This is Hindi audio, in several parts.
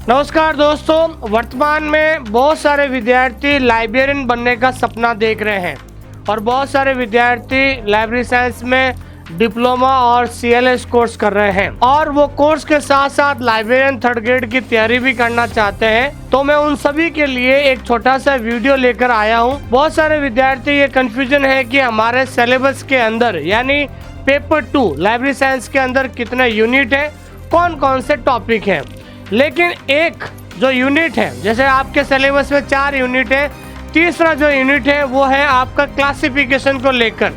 नमस्कार दोस्तों, वर्तमान में बहुत सारे विद्यार्थी लाइब्रेरियन बनने का सपना देख रहे हैं और बहुत सारे विद्यार्थी लाइब्रेरी साइंस में डिप्लोमा और CLS कोर्स कर रहे हैं और वो कोर्स के साथ साथ लाइब्रेरियन 3rd ग्रेड की तैयारी भी करना चाहते हैं। तो मैं उन सभी के लिए एक छोटा सा वीडियो लेकर आया हूँ। बहुत सारे विद्यार्थी ये कंफ्यूजन है कि हमारे सिलेबस के अंदर यानी पेपर 2 लाइब्रेरी साइंस के अंदर कितने यूनिट है, कौन कौन से टॉपिक है। लेकिन एक जो यूनिट है, जैसे आपके सिलेबस में 4 यूनिट है, तीसरा जो यूनिट है वो है आपका क्लासिफिकेशन को लेकर,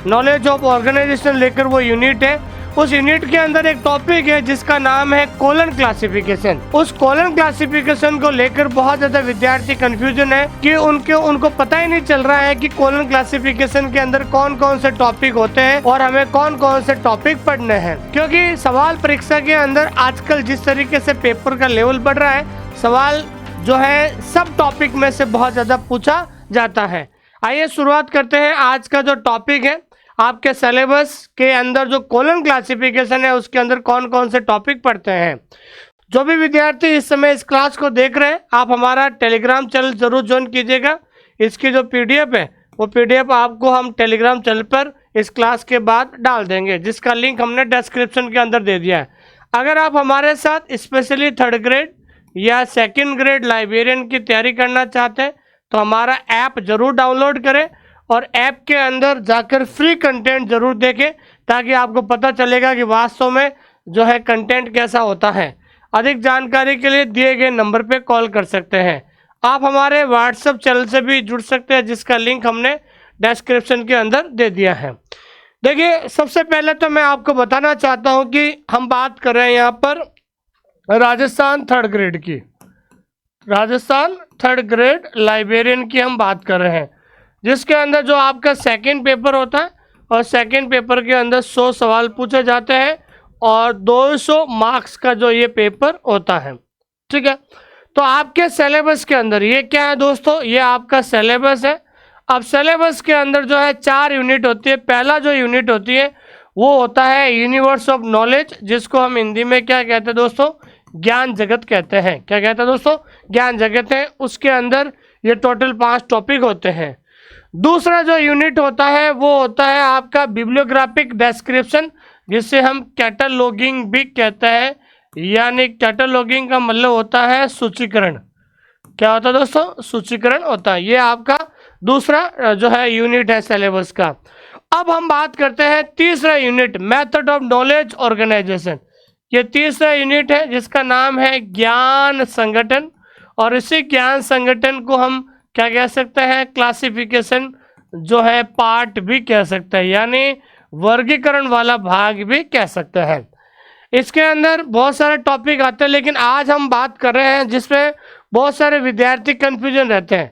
नॉलेज ऑफ ऑर्गेनाइजेशन लेकर वो यूनिट है। उस यूनिट के अंदर एक टॉपिक है जिसका नाम है कोलन क्लासिफिकेशन। उस कोलन क्लासिफिकेशन को लेकर बहुत ज्यादा विद्यार्थी कंफ्यूजन है कि उनको पता ही नहीं चल रहा है कि कोलन क्लासिफिकेशन के अंदर कौन कौन से टॉपिक होते हैं और हमें कौन कौन से टॉपिक पढ़ने हैं। क्योंकि सवाल परीक्षा के अंदर आजकल जिस तरीके से पेपर का लेवल बढ़ रहा है, सवाल जो है सब टॉपिक में से बहुत ज्यादा पूछा जाता है। आइए शुरुआत करते हैं। आज का जो टॉपिक है, आपके सिलेबस के अंदर जो कोलन क्लासिफिकेशन है उसके अंदर कौन कौन से टॉपिक पढ़ते हैं। जो भी विद्यार्थी इस समय इस क्लास को देख रहे हैं, आप हमारा टेलीग्राम चैनल जरूर ज्वाइन कीजिएगा। इसकी जो PDF है वो PDF आपको हम टेलीग्राम चैनल पर इस क्लास के बाद डाल देंगे, जिसका लिंक हमने डिस्क्रिप्शन के अंदर दे दिया है। अगर आप हमारे साथ स्पेशली 3rd ग्रेड या 2nd ग्रेड लाइब्रेरियन की तैयारी करना चाहते हैं तो हमारा ऐप जरूर डाउनलोड करें और ऐप के अंदर जाकर फ्री कंटेंट जरूर देखें, ताकि आपको पता चलेगा कि वास्तव में जो है कंटेंट कैसा होता है। अधिक जानकारी के लिए दिए गए नंबर पे कॉल कर सकते हैं। आप हमारे WhatsApp चैनल से भी जुड़ सकते हैं, जिसका लिंक हमने डिस्क्रिप्शन के अंदर दे दिया है। देखिए, सबसे पहले तो मैं आपको बताना चाहता हूँ कि हम बात कर रहे हैं यहाँ पर राजस्थान 3rd ग्रेड की, राजस्थान 3rd ग्रेड लाइब्रेरियन की हम बात कर रहे हैं, जिसके अंदर जो आपका 2nd पेपर होता है और 2nd पेपर के अंदर 100 सवाल पूछे जाते हैं और 200 मार्क्स का जो ये पेपर होता है। ठीक है, तो आपके सिलेबस के अंदर ये क्या है दोस्तों, ये आपका सिलेबस है। अब सिलेबस के अंदर जो है 4 यूनिट होती है। पहला जो यूनिट होती है वो होता है यूनिवर्स ऑफ नॉलेज, जिसको हम हिंदी में क्या कहते हैं दोस्तों, ज्ञान जगत कहते हैं। क्या कहते हैं दोस्तों, ज्ञान जगत है। उसके अंदर ये टोटल 5 टॉपिक होते हैं। दूसरा जो यूनिट होता है वो होता है आपका बिब्लियोग्राफिक डिस्क्रिप्शन, जिसे हम कैटलॉगिंग भी कहते हैं, यानी कैटलॉगिंग का मतलब होता है सूचीकरण। क्या होता है दोस्तों, सूचीकरण होता है। ये आपका दूसरा जो है यूनिट है सिलेबस का। अब हम बात करते हैं तीसरा unit, method of knowledge organization. ये तीसरा यूनिट है जिसका नाम है ज्ञान संगठन, और इसी ज्ञान संगठन को हम क्या कह सकते हैं, क्लासिफिकेशन जो है पार्ट भी कह सकते हैं, यानी वर्गीकरण वाला भाग भी कह सकते हैं। इसके अंदर बहुत सारे टॉपिक आते हैं, लेकिन आज हम बात कर रहे हैं जिसमें बहुत सारे विद्यार्थी कंफ्यूजन रहते हैं।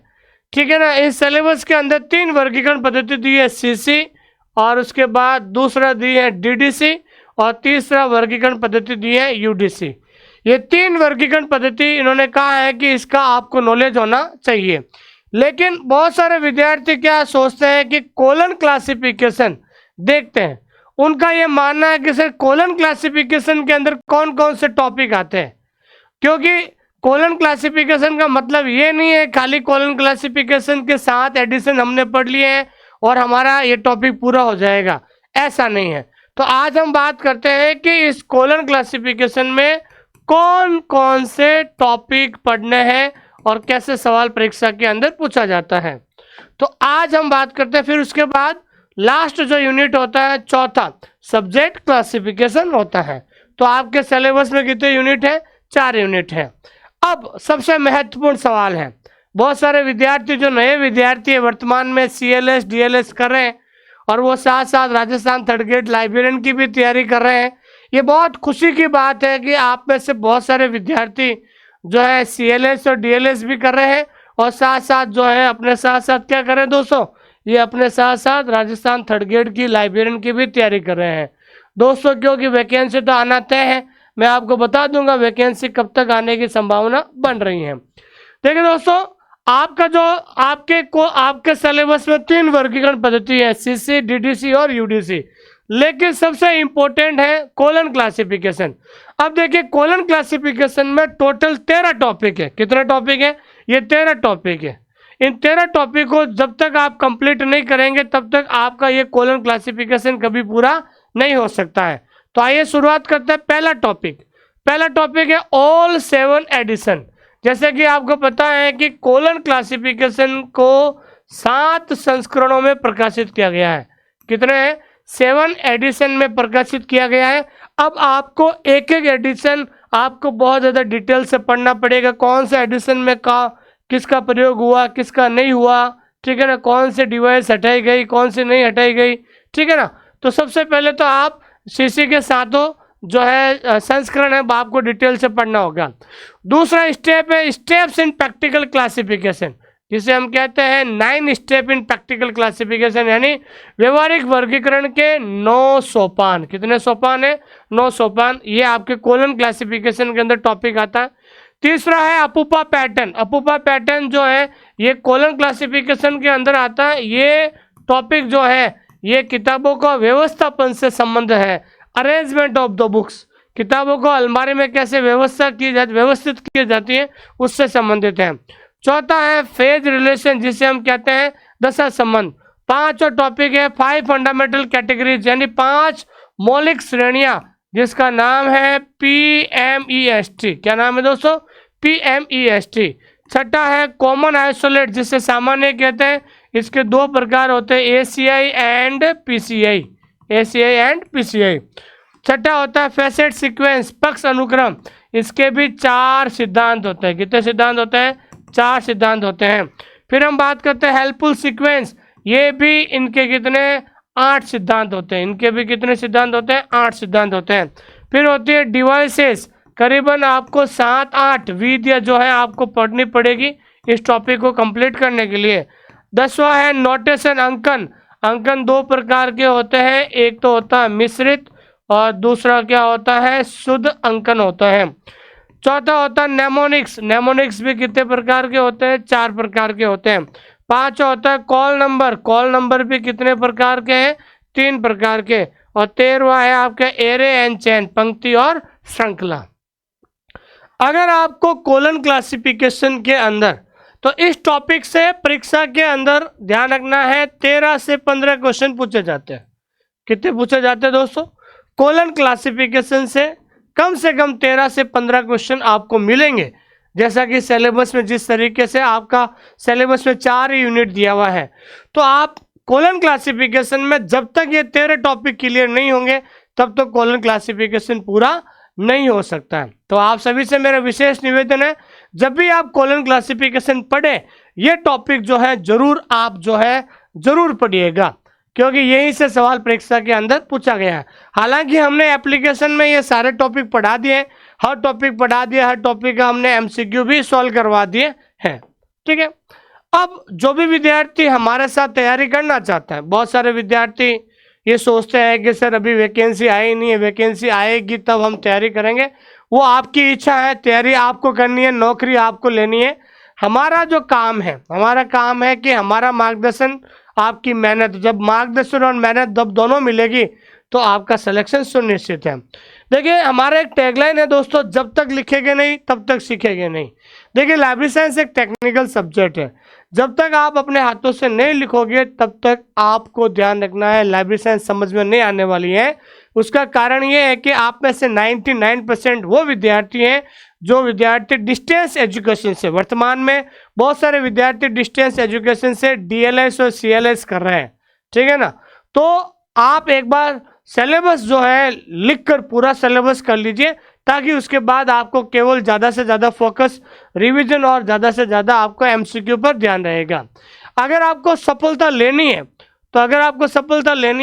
ठीक है ना। इस सिलेबस के अंदर 3 वर्गीकरण पद्धति दी है, CC, और उसके बाद दूसरा दी है DDC, और तीसरा वर्गीकरण पद्धति दी है UDC। ये 3 वर्गीकरण पद्धति इन्होंने कहा है कि इसका आपको नॉलेज होना चाहिए। लेकिन बहुत सारे विद्यार्थी क्या सोचते हैं कि कोलन क्लासिफिकेशन देखते हैं, उनका ये मानना है कि सर कोलन क्लासिफिकेशन के अंदर कौन कौन से टॉपिक आते हैं। क्योंकि कोलन क्लासिफिकेशन का मतलब ये नहीं है खाली कोलन क्लासिफिकेशन के साथ एडिशन हमने पढ़ लिए हैं और हमारा ये टॉपिक पूरा हो जाएगा, ऐसा नहीं है। तो आज हम बात करते हैं कि इस कोलन क्लासिफिकेशन में कौन कौन से टॉपिक पढ़ने हैं और कैसे सवाल परीक्षा के अंदर पूछा जाता है। तो आज हम बात करते हैं। फिर उसके बाद लास्ट जो यूनिट होता है, चौथा, सब्जेक्ट क्लासिफिकेशन होता है। तो आपके सिलेबस में कितने यूनिट है, 4 यूनिट है। अब सबसे महत्वपूर्ण सवाल है, बहुत सारे विद्यार्थी जो नए विद्यार्थी है वर्तमान में CLS DLS कर रहे हैं और वो साथ साथ राजस्थान 3rd ग्रेड लाइब्रेरियन की भी तैयारी कर रहे हैं। ये बहुत खुशी की बात है कि आप में से बहुत सारे विद्यार्थी जो है CLS और DLS भी कर रहे हैं और साथ साथ जो है अपने साथ साथ क्या कर रहे हैं दोस्तों, ये अपने साथ साथ राजस्थान 3rd ग्रेड की लाइब्रेरियन की भी तैयारी कर रहे हैं दोस्तों। क्योंकि वैकेंसी तो आना तय है, मैं आपको बता दूंगा वैकेंसी कब तक आने की संभावना बन रही है। देखिए दोस्तों, आपका जो आपके सिलेबस में 3 वर्गीकरण पद्धति है, CC, DDC और UDC। लेकिन सबसे इंपॉर्टेंट है कोलन क्लासिफिकेशन। अब देखिए कोलन क्लासिफिकेशन में टोटल 13 टॉपिक है। कितने टॉपिक है? ये 13 टॉपिक है। इन 13 टॉपिक को जब तक आप कंप्लीट नहीं करेंगे तब तक आपका ये कोलन क्लासिफिकेशन कभी पूरा नहीं हो सकता है। तो आइए शुरुआत करते हैं। पहला टॉपिक है ऑल 7 एडिशन। जैसे कि आपको पता है कि कोलन क्लासिफिकेशन को 7 संस्करणों में प्रकाशित किया गया है। कितने हैं? 7 एडिशन में प्रकाशित किया गया है। अब आपको एक एक एडिशन आपको बहुत ज़्यादा डिटेल से पढ़ना पड़ेगा। कौन सा एडिशन में किसका प्रयोग हुआ, किसका नहीं हुआ, ठीक है ना, कौन से डिवाइस हटाई गई, कौन से नहीं हटाई गई, ठीक है ना। तो सबसे पहले तो आप सीसी के साथों जो है संस्करण है आपको डिटेल से पढ़ना होगा। दूसरा स्टेप है स्टेप्स इन प्रैक्टिकल क्लासिफिकेशन, जिसे हम कहते हैं 9 स्टेप इन प्रैक्टिकल क्लासिफिकेशन, यानी व्यवहारिक वर्गीकरण के 9 सोपान। कितने सोपान है? 9 सोपान। ये आपके कोलन क्लासिफिकेशन के अंदर टॉपिक आता है। तीसरा है अपूपा पैटर्न। अपूपा पैटर्न जो है ये कोलन क्लासिफिकेशन के अंदर आता है। ये टॉपिक जो है ये किताबों का व्यवस्थापन से संबंध है। अरेंजमेंट ऑफ द बुक्स, किताबों को अलमारी में कैसे व्यवस्थित की जाती है उससे संबंधित है। चौथा है फेज रिलेशन, जिसे हम कहते हैं दशा संबंध। 5वां टॉपिक है 5 फंडामेंटल कैटेगरीज, यानी 5 मौलिक श्रेणियां, जिसका नाम है PMEST। क्या नाम है दोस्तों? PMEST। छठा है कॉमन आइसोलेट, जिसे सामान्य कहते हैं। इसके 2 प्रकार होते हैं, ACI and PCI। ACI and PCI। छठा होता है फैसेट सीक्वेंस, पक्ष अनुक्रम। इसके भी 4 सिद्धांत होते हैं। कितने सिद्धांत होते हैं? 4 सिद्धांत होते हैं। फिर हम बात करते हैं हेल्पफुल सीक्वेंस। ये भी इनके कितने 8 सिद्धांत होते हैं। इनके भी कितने सिद्धांत होते हैं? 8 सिद्धांत होते हैं। फिर होती है डिवाइसेस, करीबन आपको 7-8 विधियाँ जो है आपको पढ़नी पड़ेगी इस टॉपिक को कंप्लीट करने के लिए। 10वां है नोटेशन, अंकन। अंकन 2 प्रकार के होते हैं, एक तो होता है मिश्रित और दूसरा क्या होता है? शुद्ध अंकन होता है। चौथा होता है नेमोनिक्स। नेमोनिक्स भी कितने प्रकार के होते हैं? 4 प्रकार के होते हैं। 5वां होता है कॉल नंबर। कॉल नंबर भी कितने प्रकार के हैं? 3 प्रकार के। और 13वां है आपका एरे एंड चेन, पंक्ति और श्रृंखला। अगर आपको कोलन क्लासिफिकेशन के अंदर तो इस टॉपिक से परीक्षा के अंदर ध्यान रखना है 13 से 15 क्वेश्चन पूछे जाते हैं। कितने पूछे जाते हैं दोस्तों? कोलन क्लासिफिकेशन से कम 13 से 15 क्वेश्चन आपको मिलेंगे। जैसा कि सिलेबस में जिस तरीके से आपका सिलेबस में 4 यूनिट दिया हुआ है, तो आप कोलन क्लासिफिकेशन में जब तक ये 13 टॉपिक क्लियर नहीं होंगे तब तक कोलन क्लासिफिकेशन पूरा नहीं हो सकता है। तो आप सभी से मेरा विशेष निवेदन है, जब भी आप कोलन क्लासिफिकेशन पढ़े ये टॉपिक जो है जरूर पढ़िएगा, क्योंकि यहीं से सवाल परीक्षा के अंदर पूछा गया है। हालांकि हमने एप्लीकेशन में ये सारे टॉपिक पढ़ा दिए, हर टॉपिक का हमने MCQ भी सॉल्व करवा दिए हैं। ठीक है, अब जो भी विद्यार्थी हमारे साथ तैयारी करना चाहता है, बहुत सारे विद्यार्थी ये सोचते हैं कि सर अभी वैकेंसी आई नहीं है, वैकेंसी आएगी तब हम तैयारी करेंगे। वो आपकी इच्छा है, तैयारी आपको करनी है, नौकरी आपको लेनी है। हमारा काम है कि हमारा मार्गदर्शन, आपकी मेहनत, जब मार्गदर्शन और मेहनत जब दोनों मिलेगी तो आपका सिलेक्शन सुनिश्चित है। देखिए हमारा एक टैगलाइन है दोस्तों, जब तक लिखेंगे नहीं तब तक सीखेंगे नहीं। देखिए लाइब्रेरी साइंस एक टेक्निकल सब्जेक्ट है, जब ततक आप अपने हाथों से नहीं लिखोगे तब तक आपको ध्यान रखना है लाइब्रेरी साइंस समझ में नहीं आने वाली है। उसका कारण ये है कि आप में से 99% वो विद्यार्थी हैं जो विद्यार्थी डिस्टेंस एजुकेशन से, वर्तमान में बहुत सारे विद्यार्थी डिस्टेंस एजुकेशन से DLS और CLS कर रहे हैं। ठीक है ना, तो आप एक बार सिलेबस जो है लिखकर पूरा सिलेबस कर लीजिए, ताकि उसके बाद आपको केवल ज़्यादा से ज़्यादा फोकस रिवीजन और ज़्यादा से ज़्यादा आपको MCQ पर ध्यान रहेगा। अगर आपको सफलता लेनी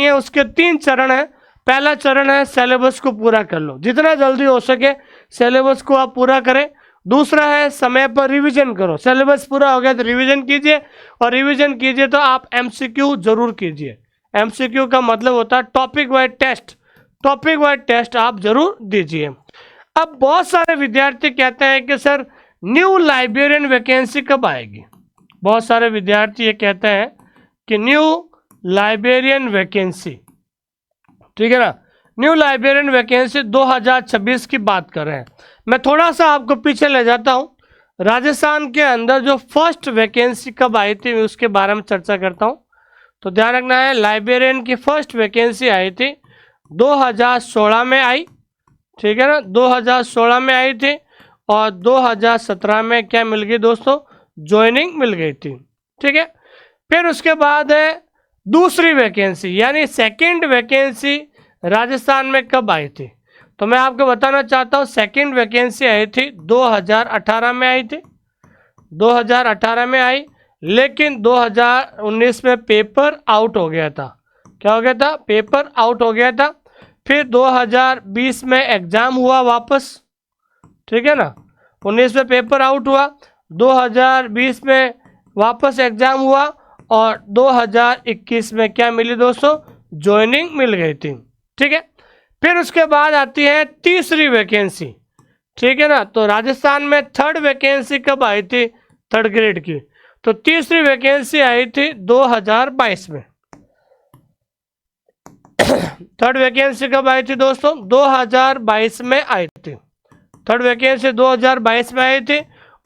है उसके 3 चरण है। पहला चरण है सिलेबस को पूरा कर लो, जितना जल्दी हो सके सिलेबस को आप पूरा करें। दूसरा है समय पर रिवीजन करो, सिलेबस पूरा हो गया तो रिवीजन कीजिए, और रिवीजन कीजिए तो आप MCQ जरूर कीजिए। MCQ का मतलब होता है टॉपिक वाइज टेस्ट आप जरूर दीजिए। अब बहुत सारे विद्यार्थी कहते हैं कि सर न्यू लाइब्रेरियन वैकेंसी कब आएगी। बहुत सारे विद्यार्थी ये कहते हैं कि न्यू लाइब्रेरियन वैकेंसी ठीक है ना। न्यू लाइब्रेरियन वैकेंसी 2026 की बात कर रहे हैं। मैं थोड़ा सा आपको पीछे ले जाता हूँ। राजस्थान के अंदर जो फर्स्ट वैकेंसी कब आई थी उसके बारे में चर्चा करता हूँ। तो ध्यान रखना है, लाइब्रेरियन की फर्स्ट वैकेंसी आई थी 2016 में आई, ठीक है ना, 2016 में आई थी। और 2017 में क्या मिल गई दोस्तों, ज्वाइनिंग मिल गई थी, ठीक है। फिर उसके बाद है दूसरी वैकेंसी, यानी सेकंड वैकेंसी राजस्थान में कब आई थी। तो मैं आपको बताना चाहता हूँ, सेकंड वैकेंसी आई थी 2018 में आई थी, 2018 में आई। लेकिन 2019 में पेपर आउट हो गया था। क्या हो गया था, पेपर आउट हो गया था। फिर 2020 में एग्जाम हुआ वापस, ठीक है ना। 19 में पेपर आउट हुआ, 2020 में वापस एग्जाम हुआ और 2021 में क्या मिली दोस्तों, ज्वाइनिंग मिल गई थी, ठीक है। फिर उसके बाद आती है तीसरी वैकेंसी, ठीक है ना। तो राजस्थान में थर्ड वैकेंसी कब आई थी, थर्ड ग्रेड की। तो तीसरी वैकेंसी आई थी 2022 में। थर्ड वैकेंसी कब आई थी दोस्तों, 2022 में आई थी। थर्ड वैकेंसी 2022 में आई थी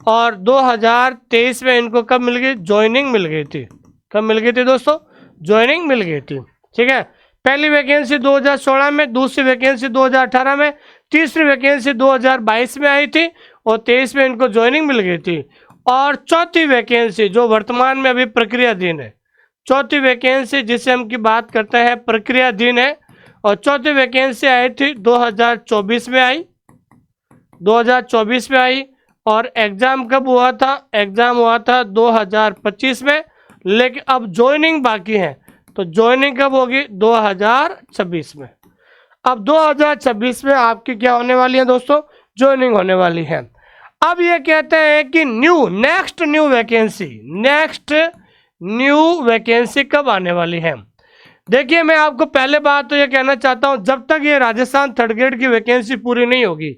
और 2023 में इनको कब मिल गई, ज्वाइनिंग मिल गई थी। कब मिल गई थी दोस्तों, ज्वाइनिंग मिल गई थी, ठीक है। पहली वैकेंसी 2016 में, दूसरी वैकेंसी 2018 में, तीसरी वैकेंसी 2022 में आई थी और 23 में इनको ज्वाइनिंग मिल गई थी। और चौथी वैकेंसी जो वर्तमान में अभी प्रक्रियाधीन है, चौथी वैकेंसी जिसे हम की बात करते हैं प्रक्रियाधीन है, और चौथी वैकेंसी आई थी 2024 में आई, 2024 में आई। और एग्जाम कब हुआ था, एग्जाम हुआ था 2025 में। लेकिन अब ज्वाइनिंग बाकी है, तो ज्वाइनिंग कब होगी, 2026 में। अब 2026 में आपकी क्या होने वाली है दोस्तों, ज्वाइनिंग होने वाली है। अब ये कहते हैं कि नेक्स्ट न्यू वैकेंसी कब आने वाली है। देखिए, मैं आपको पहले बात तो ये कहना चाहता हूं, जब तक ये राजस्थान थर्ड ग्रेड की वैकेंसी पूरी नहीं होगी,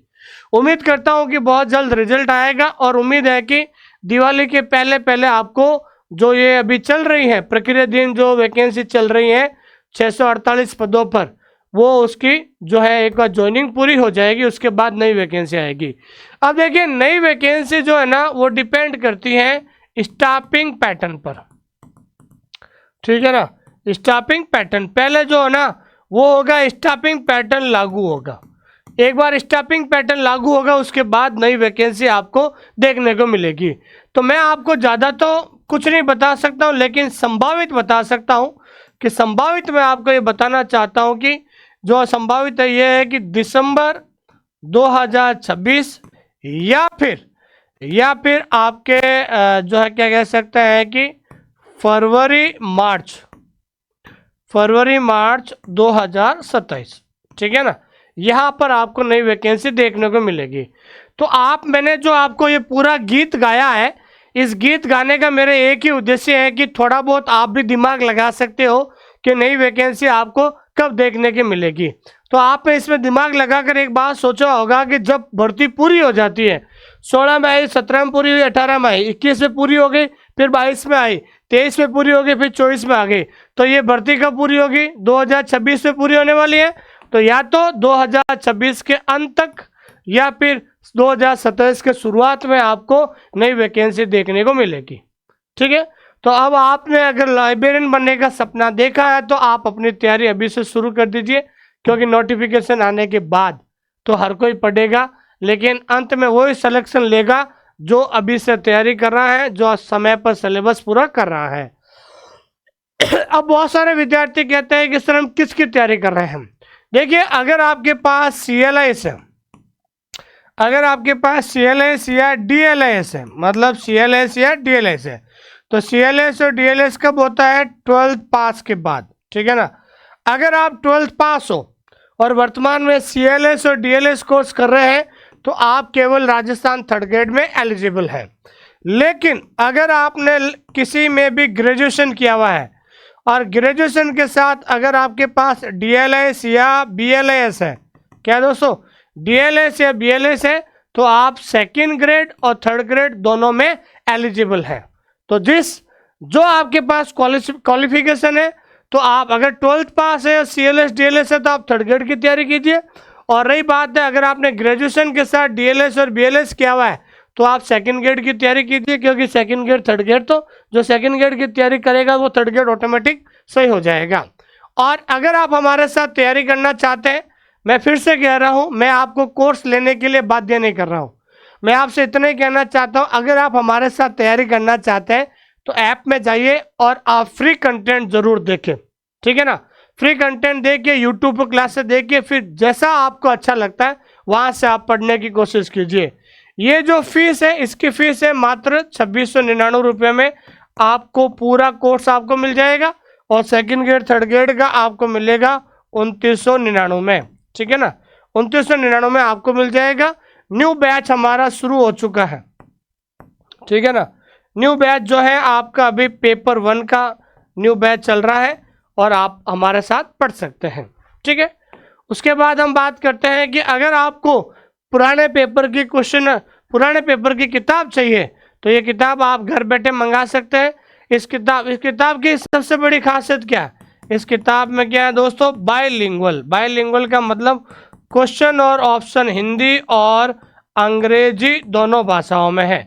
उम्मीद करता हूं कि बहुत जल्द रिजल्ट आएगा। और उम्मीद है कि दिवाली के पहले पहले आपको जो ये अभी चल रही है प्रक्रियाधीन जो वैकेंसी चल रही है 648 पदों पर, वो उसकी जो है एक बार ज्वाइनिंग पूरी हो जाएगी, उसके बाद नई वैकेंसी आएगी। अब देखिए, नई वैकेंसी जो है ना वो डिपेंड करती है स्टाफिंग पैटर्न पर, ठीक है ना। स्टाफिंग पैटर्न पहले जो है ना वो होगा, स्टाफिंग पैटर्न लागू होगा। एक बार स्टाफिंग पैटर्न लागू होगा उसके बाद नई वैकेंसी आपको देखने को मिलेगी। तो मैं आपको ज़्यादा तो कुछ नहीं बता सकता हूँ, लेकिन संभावित बता सकता हूँ कि संभावित मैं आपको ये बताना चाहता हूँ कि जो संभावित है ये है कि दिसंबर 2026 या फिर आपके जो है क्या कह सकते हैं कि फरवरी मार्च 2027, ठीक है ना। यहाँ पर आपको नई वैकेंसी देखने को मिलेगी। तो मैंने जो आपको ये पूरा गीत गाया है, इस गीत गाने का मेरा एक ही उद्देश्य है कि थोड़ा बहुत आप भी दिमाग लगा सकते हो कि नई वैकेंसी आपको कब देखने की मिलेगी। तो आपने इसमें दिमाग लगाकर एक बात सोचा होगा कि जब भर्ती पूरी हो जाती है, 16 में आई, 17 में पूरी हुई, 18 में आई, 21 में पूरी हो गई, फिर 22 में आई, 23 में पूरी हो गई, फिर 24 में आ गई, तो ये भर्ती कब पूरी होगी, 2026 में पूरी होने वाली है। तो या तो 2026 के अंत तक या फिर 2027 के शुरुआत में आपको नई वैकेंसी देखने को मिलेगी, ठीक है। तो अब आपने अगर लाइब्रेरियन बनने का सपना देखा है तो आप अपनी तैयारी अभी से शुरू कर दीजिए, क्योंकि नोटिफिकेशन आने के बाद तो हर कोई पढ़ेगा, लेकिन अंत में वही सिलेक्शन लेगा जो अभी से तैयारी कर रहा है, जो समय पर सिलेबस पूरा कर रहा है। अब बहुत सारे विद्यार्थी कहते हैं कि सर हम किसकी तैयारी कर रहे हैं। देखिए, अगर आपके पास CLS है, अगर आपके पास CLS या DLS है, मतलब CLS या DLS है, तो CLS और DLS कब होता है, 12th पास के बाद, ठीक है ना। अगर आप 12th पास हो और वर्तमान में CLS और DLS कोर्स कर रहे हैं तो आप केवल राजस्थान थर्ड ग्रेड में एलिजिबल है। लेकिन अगर आपने किसी में भी ग्रेजुएशन किया हुआ है और ग्रेजुएशन के साथ अगर आपके पास DLS या BLS है, क्या दोस्तों, DLS या BLS है, तो आप सेकंड ग्रेड और थर्ड ग्रेड दोनों में एलिजिबल है। तो जो आपके पास क्वालिफिकेशन है, तो आप अगर 12th पास है, CLS DLS है, तो आप थर्ड ग्रेड की तैयारी कीजिए। और रही बात है अगर आपने ग्रेजुएशन के साथ DLS और BLS किया हुआ है तो आप सेकंड ग्रेड की तैयारी कीजिए, क्योंकि सेकंड ग्रेड थर्ड ग्रेड, तो जो सेकंड ग्रेड की तैयारी करेगा वो थर्ड ग्रेड ऑटोमेटिक सही हो जाएगा। और अगर आप हमारे साथ तैयारी करना चाहते हैं, मैं फिर से कह रहा हूं, मैं आपको कोर्स लेने के लिए बाध्य नहीं कर रहा हूं, मैं आपसे इतना ही कहना चाहता हूं, अगर आप हमारे साथ तैयारी करना चाहते हैं तो ऐप में जाइए और आप फ्री कंटेंट जरूर देखें, ठीक है ना। फ्री कंटेंट देखिए, यूट्यूब पर क्लासेस देखिए, फिर जैसा आपको अच्छा लगता है वहां से आप पढ़ने की कोशिश कीजिए। ये जो फीस है, इसकी फीस है मात्र 2699 रुपये में आपको पूरा कोर्स आपको मिल जाएगा, और सेकंड ग्रेड थर्ड ग्रेड का आपको मिलेगा 2999 में, ठीक है ना। 2999 में आपको मिल जाएगा। न्यू बैच हमारा शुरू हो चुका है, ठीक है ना। न्यू बैच जो है आपका अभी पेपर 1 का न्यू बैच चल रहा है और आप हमारे साथ पढ़ सकते हैं, ठीक है। उसके बाद हम बात करते हैं कि अगर आपको पुराने पेपर की क्वेश्चन, पुराने पेपर की किताब चाहिए तो ये किताब आप घर बैठे मंगा सकते हैं। इस किताब की सबसे बड़ी खासियत क्या है, इस किताब में क्या है दोस्तों, बायलिंगुअल। बायलिंगुअल का मतलब क्वेश्चन और ऑप्शन हिंदी और अंग्रेजी दोनों भाषाओं में है,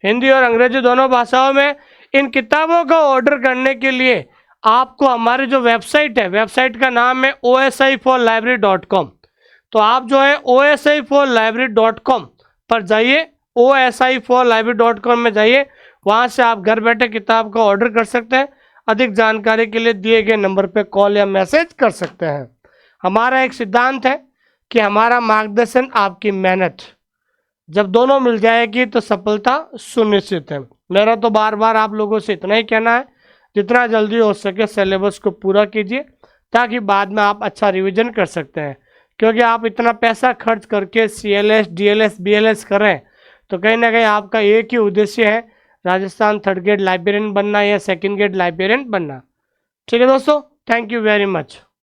हिंदी और अंग्रेजी दोनों भाषाओं में। इन किताबों का ऑर्डर करने के लिए आपको हमारी जो वेबसाइट है, वेबसाइट का नाम है OSI4library.com। तो आप जो है OSI4library.com पर जाइए, OSI4library.com में जाइए, वहाँ से आप घर बैठे किताब का ऑर्डर कर सकते हैं। अधिक जानकारी के लिए दिए गए नंबर पर कॉल या मैसेज कर सकते हैं। हमारा एक सिद्धांत है कि हमारा मार्गदर्शन, आपकी मेहनत, जब दोनों मिल जाएगी तो सफलता सुनिश्चित है। मेरा तो बार बार आप लोगों से इतना ही कहना है, जितना जल्दी हो सके सिलेबस को पूरा कीजिए, ताकि बाद में आप अच्छा रिवीजन कर सकते हैं। क्योंकि आप इतना पैसा खर्च करके CLS DLS BLS कर रहे हैं, तो कहीं ना कहीं आपका एक ही उद्देश्य है, राजस्थान थर्ड ग्रेड लाइब्रेरियन बनना या सेकंड ग्रेड लाइब्रेरियन बनना। ठीक है दोस्तों, थैंक यू वेरी मच।